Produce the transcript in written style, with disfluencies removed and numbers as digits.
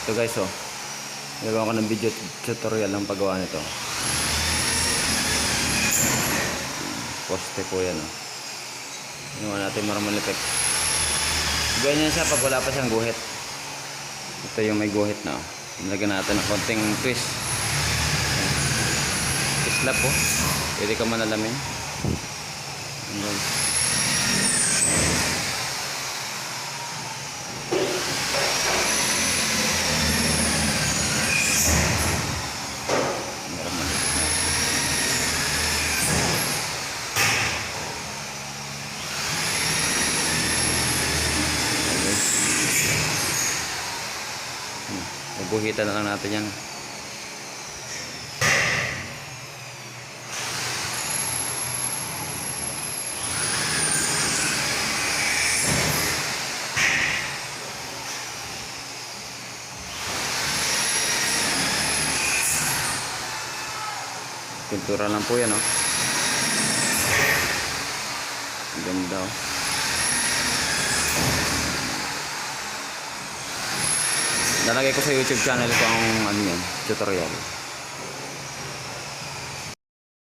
Ito guys, oh. Nagawa ko ng video tutorial ng paggawa nito. Poste po yan, oh. Ginawa natin marmol effect. Ganyan siya pag wala pa siyang guhit. Ito yung may guhit na, oh. Nilagyan natin ng konting twist. Islap, oh. Pwede ka manalamin. Ayan. Guhitan na lang natin yan. Pintura lang po yan, oh. Ang ganda, oh. Nalagay ko sa YouTube channel ko ang ano yan, tutorial.